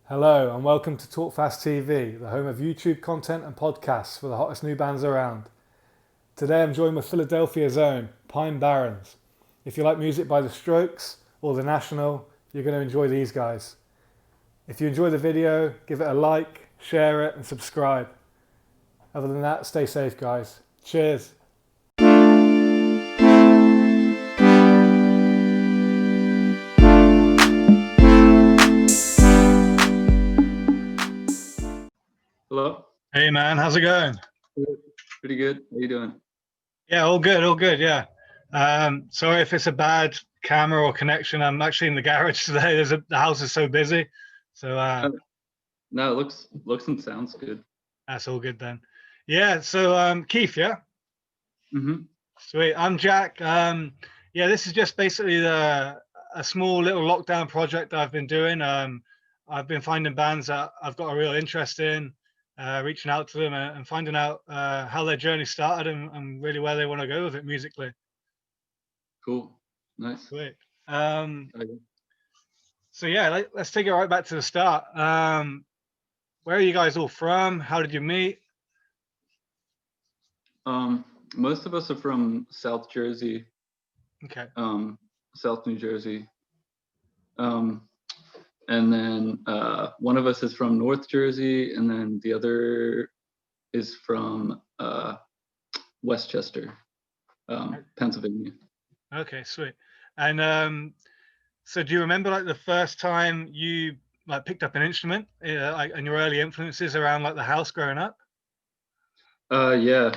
Hello and welcome to Talk Fast TV, the home of YouTube content and podcasts for the hottest new bands around. Today I'm joined with Philadelphia's own Pine Barrens. If you like music by The Strokes or The National, you're going to enjoy these guys. If you enjoy the video, give it a like, share it and subscribe. Other than that, stay safe guys. Cheers. Hello. Hey man, how's it going? Pretty good. How you doing? Yeah, all good, yeah. Sorry if it's a bad camera or connection. I'm actually in the garage today. The house is so busy. So No, it looks and sounds good. that's all good then. Yeah, so Keith, yeah? Mm-hmm. Sweet. I'm Jack. Yeah, this is just basically a small little lockdown project I've been doing. I've been finding bands that I've got a real interest in, reaching out to them and finding out how their journey started and really where they want to go with it musically. Cool. Nice. Sweet. Okay. So yeah, let's take it right back to the start. Where are you guys all from? How did you meet? Most of us are from South Jersey. Okay. South New Jersey. And then one of us is from North Jersey, and then the other is from Westchester, Pennsylvania. Okay, sweet. And so do you remember like the first time you like picked up an instrument, like and your early influences around like the house growing up? Yeah.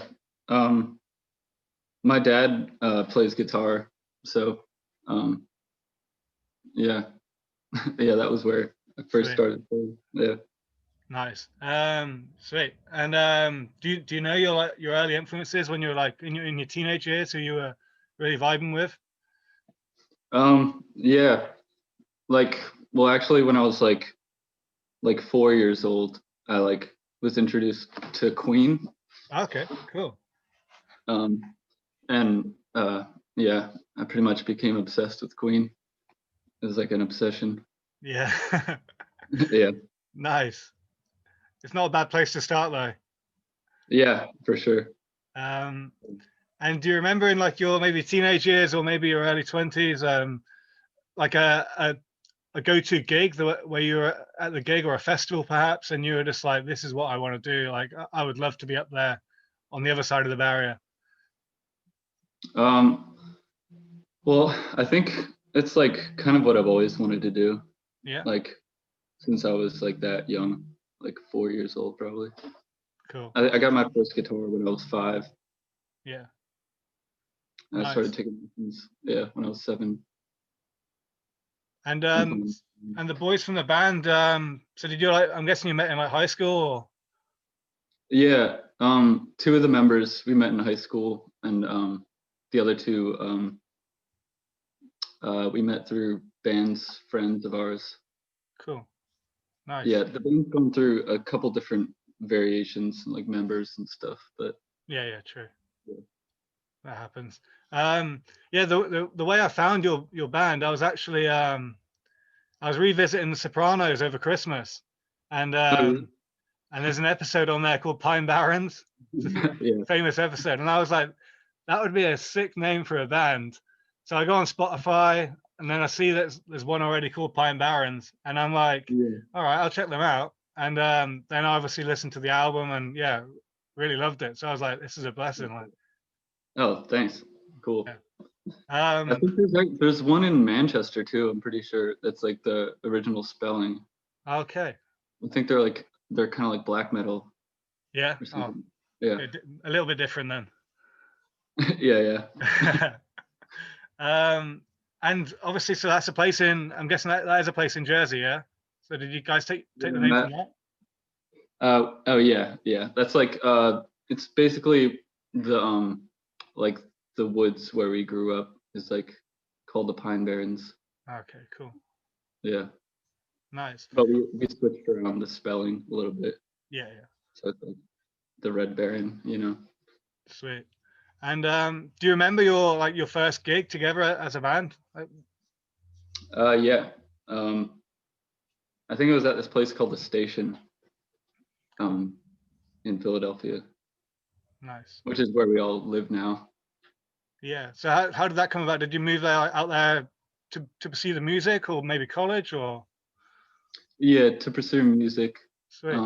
My dad plays guitar, so yeah. Yeah, that was where I first Sweet. started playing. Yeah. Nice. Sweet. And do you know your early influences when you were like in your teenage years who you were really vibing with? Yeah. Well, actually, when I was like 4 years old, I was introduced to Queen. Okay, cool. And yeah, I pretty much became obsessed with Queen. It was like an obsession. Yeah. Yeah. Nice. It's not a bad place to start though. Yeah, for sure. And do you remember in like your maybe teenage years or maybe your early 20s, like a go-to gig where you were at the gig or a festival perhaps, and you were just like, this is what I want to do. Like I would love to be up there on the other side of the barrier. Well, I think it's like kind of what I've always wanted to do. Yeah. Like since I was like that young, like 4 years old probably. Cool. I got my first guitar when I was 5. Yeah. I Nice. started taking lessons, yeah, when I was 7. And the boys from the band, so did you like, I'm guessing you met in like high school or? Yeah, 2 of the members we met in high school, and the other 2 we met through bands, friends of ours. Cool. Nice. Yeah, the band's gone through a couple different variations, like members and stuff, but Yeah, true. yeah. That happens. Yeah, the way I found your band, I was actually I was revisiting The Sopranos over Christmas, and there's an episode on there called Pine Barrens. It's a Yeah. famous episode, and I was like, that would be a sick name for a band. So I go on Spotify, and then I see that there's one already called Pine Barrens, and I'm like, Yeah. all right, I'll check them out. And then I obviously listened to the album, and yeah, really loved it. So I was like, this is a blessing. Like, Oh, thanks. Cool. yeah. I think there's one in Manchester too. I'm pretty sure that's like the original spelling. Okay. I think they're kind of like black metal Yeah. or Oh, something. Yeah. a little bit different then. Yeah. And obviously, so that's a place in. I'm guessing that is a place in Jersey, yeah. So did you guys take the Yeah, name from that? Oh yeah. That's like it's basically the like the woods where we grew up is like called the Pine Barrens. Okay, cool, Yeah. nice. But we switched around the spelling a little bit. Yeah, So it's like the Red Baron, you know. sweet. And do you remember your first gig together as a band? Yeah. Um I think it was at this place called the Station, in Philadelphia, Nice. which is where we all live now. Yeah. So how did that come about? Did you move out there to pursue the music, or maybe college, or? Yeah, to pursue music. Sweet.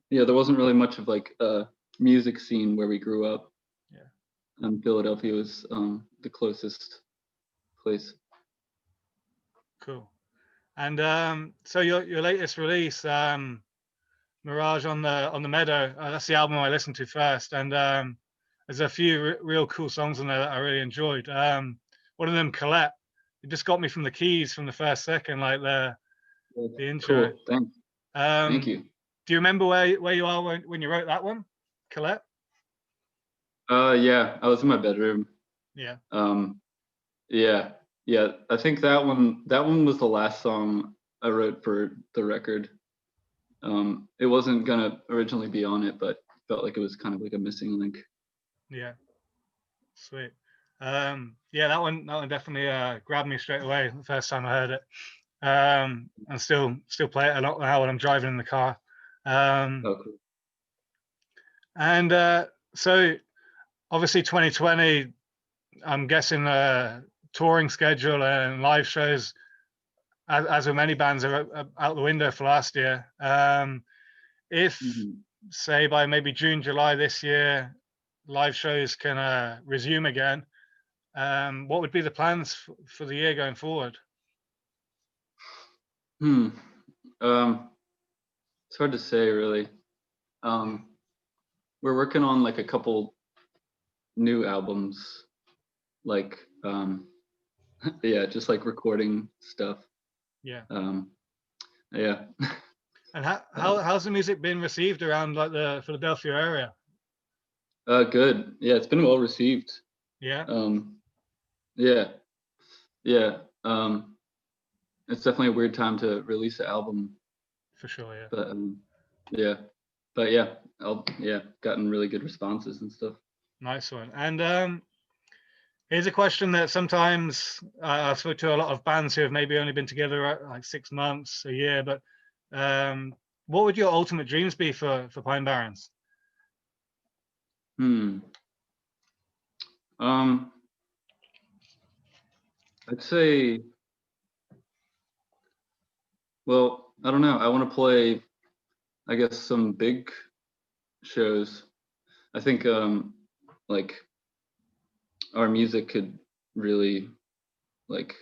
Yeah, there wasn't really much of like a music scene where we grew up. Yeah. Philadelphia was the closest place. Cool. And so your latest release, Mirage on the Meadow, that's the album I listened to first, and there's a few real cool songs on there that I really enjoyed. One of them, Colette, it just got me from the keys from the first second, like the intro. Cool. Thanks. Thank you. Do you remember where you are when you wrote that one, Colette? Yeah, I was in my bedroom. Yeah. Yeah. I think that one was the last song I wrote for the record. It wasn't gonna originally be on it, but felt like it was kind of like a missing link. Yeah. Sweet. Yeah, that one definitely grabbed me straight away the first time I heard it. And still play it a lot now when I'm driving in the car. Oh, cool. And so obviously 2020, I'm guessing touring schedule and live shows, as with many bands, are out the window for last year. If say by maybe June, July this year, live shows can resume again, what would be the plans for the year going forward? It's hard to say, really. We're working on like a couple new albums, like yeah, just like recording stuff. Yeah. Yeah. And how's the music been received around like the Philadelphia area? Good. Yeah, it's been well received. Yeah. Yeah. It's definitely a weird time to release an album. For sure, yeah. But yeah. But yeah, gotten really good responses and stuff. Nice one. And here's a question that sometimes I've spoken to a lot of bands who have maybe only been together like 6 months, a year, but what would your ultimate dreams be for Pine Barrens? I'd say, well, I don't know. I want to play, I guess, some big shows. I think like our music could really like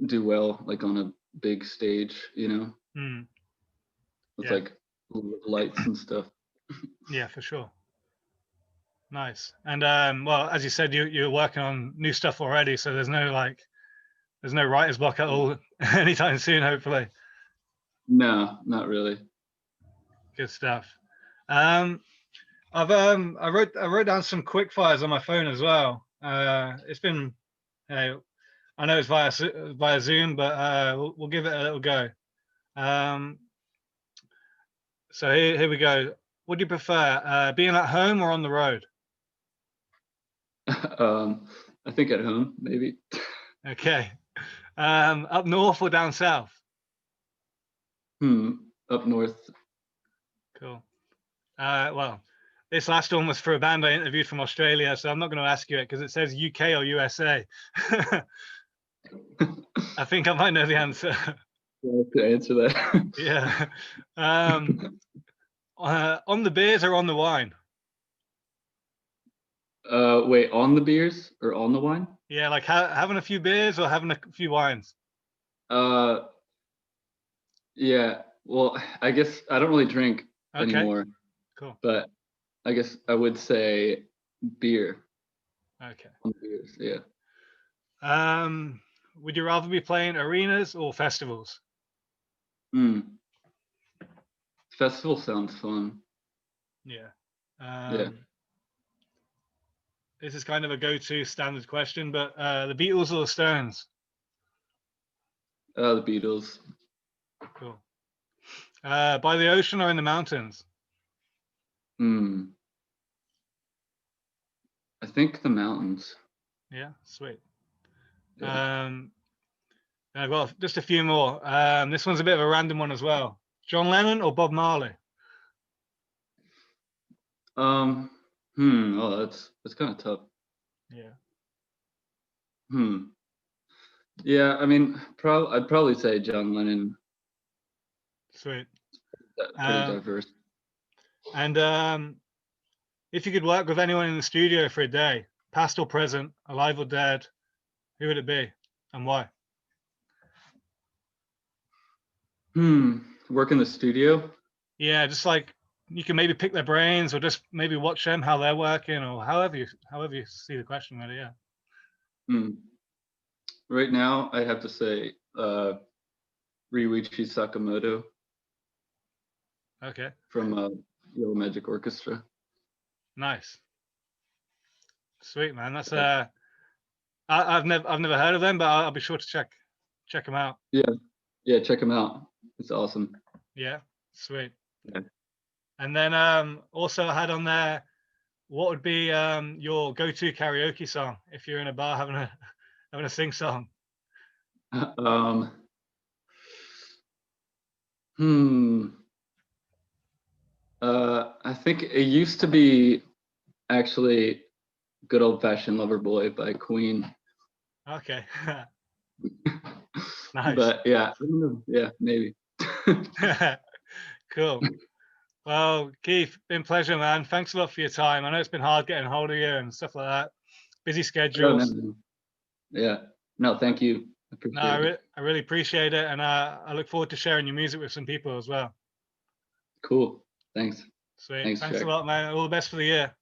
do well like on a big stage, with like lights and stuff. Yeah, for sure. Nice. And well, as you said, you're working on new stuff already, so there's no writer's block at all anytime soon, hopefully. No, not really. Good stuff. I wrote down some quick fires on my phone as well. It's been, I know it's via Zoom, but we'll give it a little go. So here we go. What do you prefer, being at home or on the road? I think at home, maybe. Okay. Up north or down south? Up north. Cool. Well, this last one was for a band I interviewed from Australia, so I'm not going to ask you it because it says UK or USA. I think I might know the answer. I have to answer that. Yeah. On the beers or on the wine? Wait, on the beers or on the wine? Yeah, like having a few beers or having a few wines? Yeah. Well, I guess I don't really drink anymore. Cool. But I guess I would say beer. Okay. On beers, yeah. Would you rather be playing arenas or festivals? Festival sounds fun. Yeah. Yeah. This is kind of a go-to standard question, but the Beatles or the Stones? The Beatles. Cool. By the ocean or in the mountains? I think the mountains. Yeah, sweet. Yeah. I've got just a few more. This one's a bit of a random one as well. John Lennon or Bob Marley? Oh, that's kind of tough. Yeah. Yeah, I mean, I'd probably say John Lennon. Sweet. Pretty diverse. And if you could work with anyone in the studio for a day, past or present, alive or dead, who would it be and why? Work in the studio? Yeah, just like you can maybe pick their brains or just maybe watch them how they're working or however you see the question really. Yeah. Right now, I have to say Ryuichi Sakamoto. Okay. From Yellow Magic Orchestra. Nice. Sweet, man. That's I've never heard of them, but I'll be sure to check them out. Yeah, check them out. It's awesome. Yeah, sweet. Yeah. And then also I had on there, what would be your go-to karaoke song if you're in a bar having a sing song? I think it used to be actually Good Old Fashioned Lover Boy by Queen. Okay. Nice. But yeah, maybe. Cool. Well, Keith, been a pleasure, man. Thanks a lot for your time. I know it's been hard getting hold of you and stuff like that. Busy schedules. No. Yeah. No, thank you. I appreciate it. I really appreciate it, and I look forward to sharing your music with some people as well. Cool. Thanks. Sweet. Thanks, Thanks Jack. a lot, man. All the best for the year.